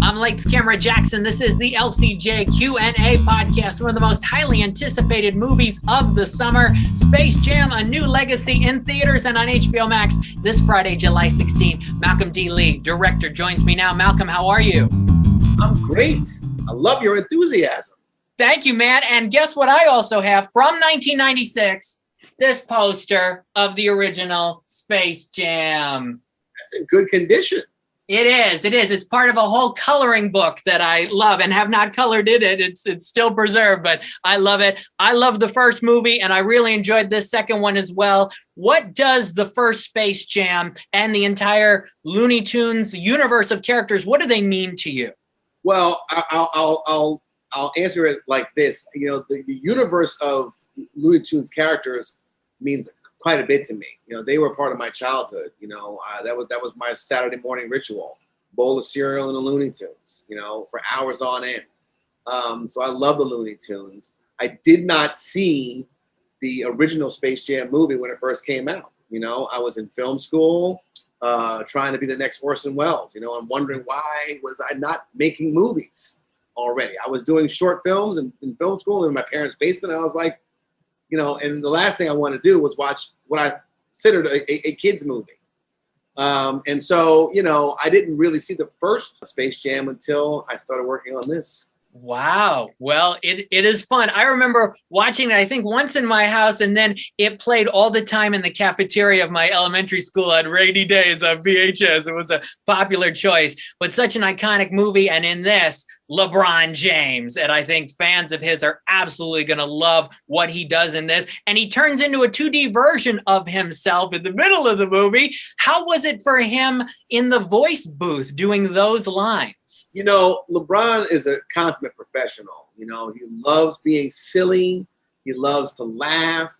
I'm Lights Camera Jackson. This is the LCJ Q&A podcast, one of the most highly anticipated movies of the summer. Space Jam: A New Legacy in theaters and on HBO Max this Friday, July 16. Malcolm D. Lee, director, joins me now. Malcolm, how are you? I'm great. I love your enthusiasm. Thank you, man. And guess what I also have from 1996? This poster of the original Space Jam. That's in good condition. It is. It's part of a whole coloring book that I love and have not colored in it. It's still preserved, but I love it. I love the first movie, and I really enjoyed this second one as well. What does the first Space Jam and the entire Looney Tunes universe of characters, what do they mean to you? Well, I'll answer it like this. You know, the universe of Looney Tunes characters means quite a bit to me. You know, they were part of my childhood. You know, that was my Saturday morning ritual: bowl of cereal and the Looney Tunes. You know, for hours on end. So I love the Looney Tunes. I did not see the original Space Jam movie when it first came out. You know, I was in film school, trying to be the next Orson Welles. You know, I'm wondering why was I not making movies already? I was doing short films in film school in my parents' basement. I was like, you know, and the last thing I wanted to do was watch what I considered a kid's movie. And so, you know, I didn't really see the first Space Jam until I started working on this. Wow. Well, it is fun. I remember watching it, I think, once in my house, and then it played all the time in the cafeteria of my elementary school on rainy days on VHS. It was a popular choice, but such an iconic movie. And in this, LeBron James, and I think fans of his are absolutely going to love what he does in this. And he turns into a 2D version of himself in the middle of the movie. How was it for him in the voice booth doing those lines? You know, LeBron is a consummate professional. You know, he loves being silly. He loves to laugh.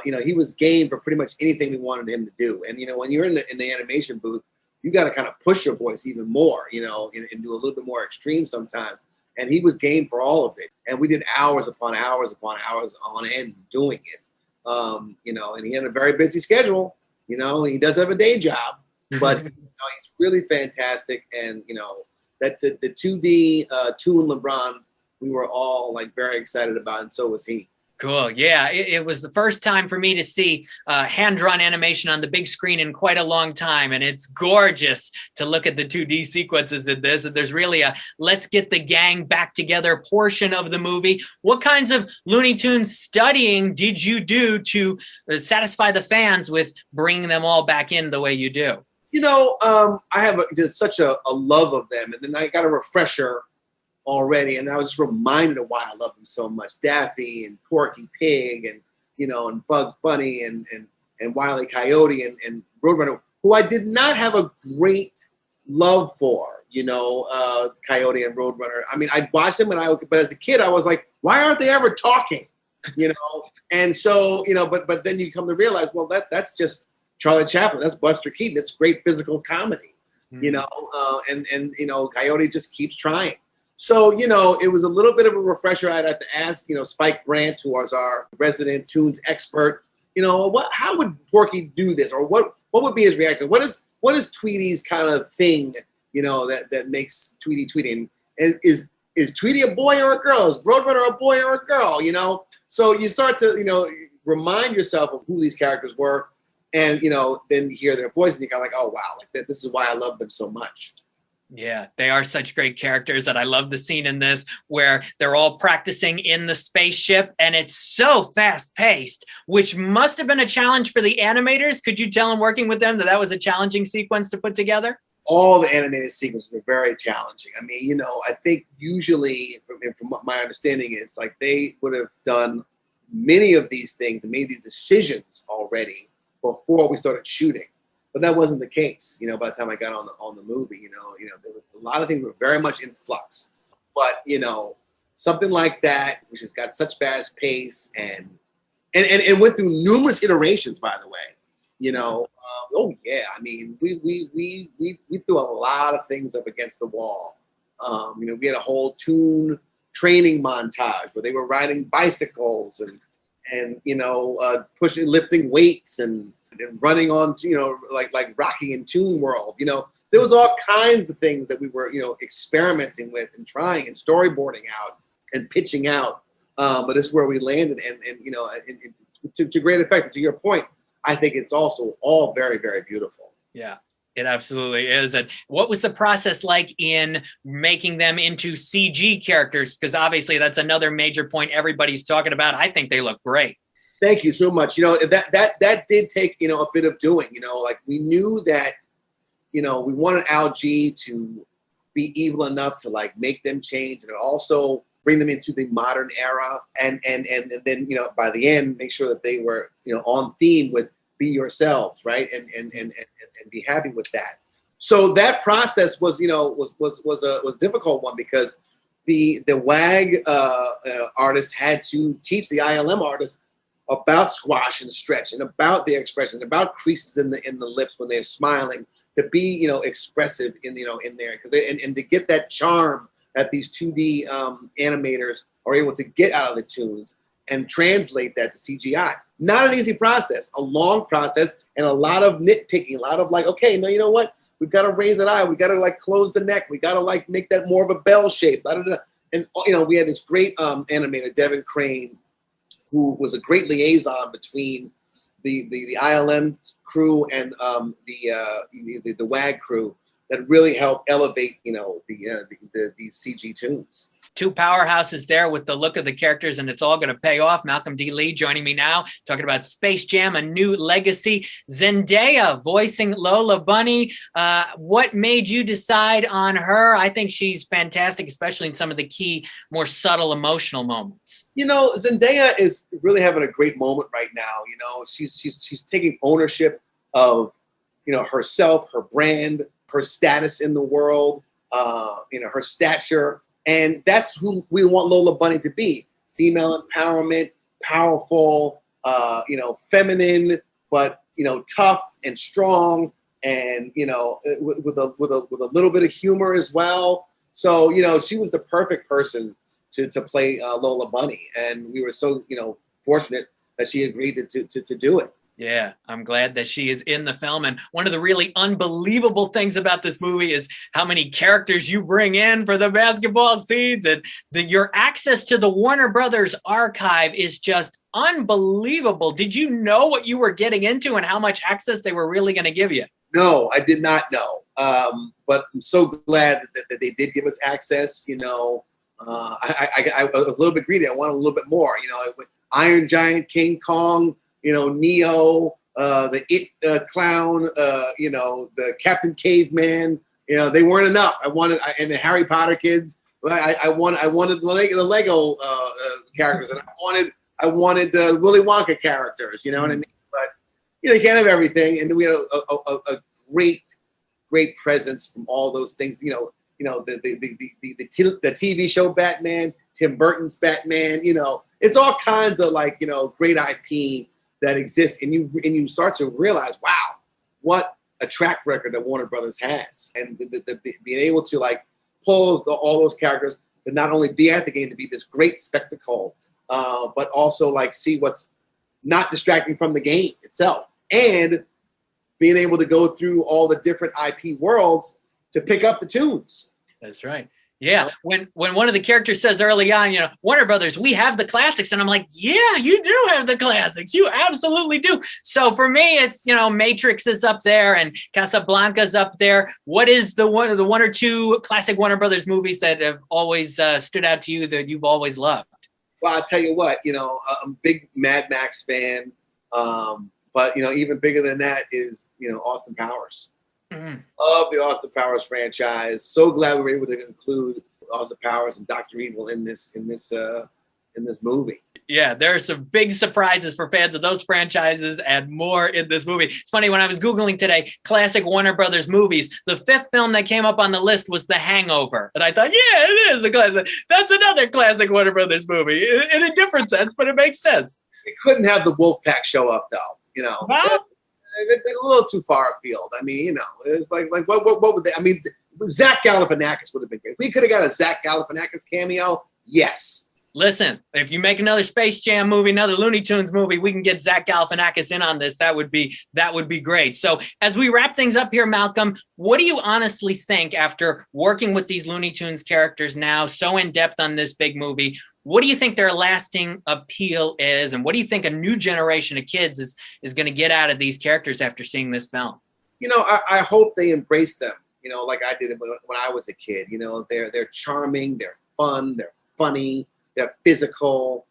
You know, he was game for pretty much anything we wanted him to do. And, you know, when you're in the animation booth, you got to kind of push your voice even more, you know, and do a little bit more extreme sometimes. And he was game for all of it. And we did hours upon hours upon hours on end doing it. You know, and he had a very busy schedule. You know, he does have a day job, but you know, he's really fantastic. And, you know, that the 2D Toon LeBron, we were all like very excited about, and so was he. Cool. Yeah, it was the first time for me to see hand-drawn animation on the big screen in quite a long time, and it's gorgeous to look at the 2D sequences in this. And there's really a let's get the gang back together portion of the movie. What kinds of Looney Tunes studying did you do to satisfy the fans with bringing them all back in the way you do? You know, I have just such a love of them, and then I got a refresher already, and I was just reminded of why I love them so much. Daffy and Porky Pig, and you know, and Bugs Bunny, and Wile E. Coyote, and Roadrunner, who I did not have a great love for. You know, Coyote and Roadrunner. I mean, I'd watch them, but as a kid, I was like, why aren't they ever talking? You know, and so you know, but then you come to realize, well, that's just Charlie Chaplin, that's Buster Keaton. It's great physical comedy, you know, and you know, Coyote just keeps trying. So, you know, it was a little bit of a refresher. I'd have to ask, you know, Spike Brandt, who was our resident Tunes expert, you know, how would Porky do this, or what would be his reaction? What is Tweety's kind of thing, you know, that makes Tweety Tweety? Is Tweety a boy or a girl? Is Roadrunner a boy or a girl? You know, so you start to, you know, remind yourself of who these characters were. And, you know, then you hear their voice and you're kind of like, oh, wow, like this is why I love them so much. Yeah, they are such great characters. And I love the scene in this where they're all practicing in the spaceship, and it's so fast paced, which must have been a challenge for the animators. Could you tell them working with them that was a challenging sequence to put together? All the animated sequences were very challenging. I mean, you know, I think usually, from what my understanding is, like they would have done many of these things and made these decisions already before we started shooting, but that wasn't the case. You know, by the time I got on the movie, you know, there was a lot of things were very much in flux. But you know, something like that, which has got such fast pace and went through numerous iterations, by the way. You know, oh yeah, I mean, we threw a lot of things up against the wall. You know, we had a whole Toon training montage where they were riding bicycles and you know, lifting weights and running on, you know, like Rocky and Toon World. You know, There was all kinds of things that we were, experimenting with and trying and storyboarding out and pitching out. But this is where we landed, and to great effect. To your point, I think it's also all very, very beautiful. Yeah, it absolutely is. And what was the process like in making them into CG characters? Because obviously that's another major point everybody's talking about. I think they look great. Thank you so much. That did take, a bit of doing, like we knew that, we wanted Al-G to be evil enough to like make them change and also bring them into the modern era. And then, by the end, make sure that they were, on theme with be yourselves, right? And be happy with that. So that process was, was a difficult one because the WAG artist had to teach the ILM artist about squash and stretch and about their expression, about creases in the lips when they're smiling, to be expressive in there, because and to get that charm that these 2D animators are able to get out of the tunes and translate that to CGI. Not an easy process, a long process, and a lot of nitpicking, a lot of like, okay, no, you know what? We've got to raise that eye. We got to like close the neck. We got to like make that more of a bell shape. And we had this great animator, Devin Crane, who was a great liaison between the ILM crew and the WAG crew that really helped elevate these CG tunes. Two powerhouses there with the look of the characters, and it's all going to pay off. Malcolm D. Lee joining me now, talking about Space Jam: A New Legacy. Zendaya voicing Lola Bunny. What made you decide on her? I think she's fantastic, especially in some of the key, more subtle, emotional moments. Zendaya is really having a great moment right now. She's taking ownership of herself, her brand, her status in the world, her stature. And that's who we want Lola Bunny to be. Female empowerment, powerful, feminine, but, tough and strong, and, with a little bit of humor as well. So, she was the perfect person to play Lola Bunny. And we were so, fortunate that she agreed to do it. Yeah, I'm glad that she is in the film. And one of the really unbelievable things about this movie is how many characters you bring in for the basketball scenes. And your access to the Warner Brothers archive is just unbelievable. Did you know what you were getting into and how much access they were really going to give you? No, I did not know. But I'm so glad that they did give us access. I was a little bit greedy. I wanted a little bit more. Iron Giant, King Kong, Neo, the It Clown, the Captain Caveman. They weren't enough. And the Harry Potter kids. I wanted the Lego characters, and I wanted the Willy Wonka characters. You know what I mean? But you can't have everything. And we had a great presence from all those things. The TV show Batman, Tim Burton's Batman. It's all kinds of great IP that exists, and you start to realize, wow, what a track record that Warner Brothers has, and being able to pull all those characters to not only be at the game, to be this great spectacle, but also see what's not distracting from the game itself, and being able to go through all the different IP worlds to pick up the tunes. That's right. Yeah, when one of the characters says early on, Warner Brothers, we have the classics, and I'm like, yeah, you do have the classics, you absolutely do. So for me, it's Matrix is up there and Casablanca's up there. What is the one or two classic Warner Brothers movies that have always stood out to you that you've always loved? Well, I'll tell you what, I'm a big Mad Max fan, but even bigger than that is Austin Powers. Mm-hmm. Love the Austin Powers franchise. So glad we were able to include Austin Powers and Dr. Evil in this movie. Yeah, there are some big surprises for fans of those franchises and more in this movie. It's funny, when I was Googling today, classic Warner Brothers movies, the fifth film that came up on the list was The Hangover. And I thought, yeah, it is a classic. That's another classic Warner Brothers movie in a different sense, but it makes sense. We couldn't have the Wolfpack show up, though, Well, they're a little too far afield. I mean, it's like what would they? I mean, Zach Galifianakis would have been great. We could have got a Zach Galifianakis cameo. Yes, Listen, if you make another Space Jam movie, another Looney Tunes movie, we can get Zach Galifianakis in on this. That would be great. So as we wrap things up here, Malcolm, what do you honestly think after working with these Looney Tunes characters now so in depth on this big movie? What do you think their lasting appeal is? And what do you think a new generation of kids is going to get out of these characters after seeing this film? I hope they embrace them, like I did when I was a kid. They're charming, they're fun, they're funny, they're physical.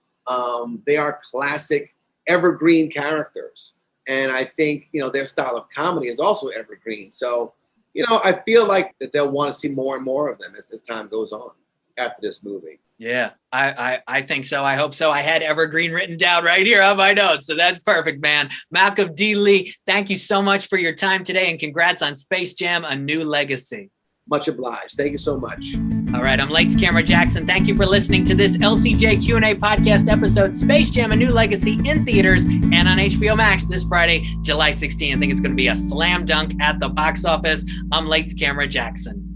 They are classic, evergreen characters. And I think, their style of comedy is also evergreen. So, I feel like that they'll want to see more and more of them as time goes on after this movie. Yeah, I think so. I hope so. I had evergreen written down right here on my notes. So that's perfect, man. Malcolm D. Lee, thank you so much for your time today, and congrats on Space Jam: A New Legacy. Much obliged. Thank you so much. All right, I'm Lights Camera Jackson. Thank you for listening to this LCJ Q&A podcast episode, Space Jam: A New Legacy, in theaters and on HBO Max this Friday, July 16th. I think it's going to be a slam dunk at the box office. I'm Lights Camera Jackson.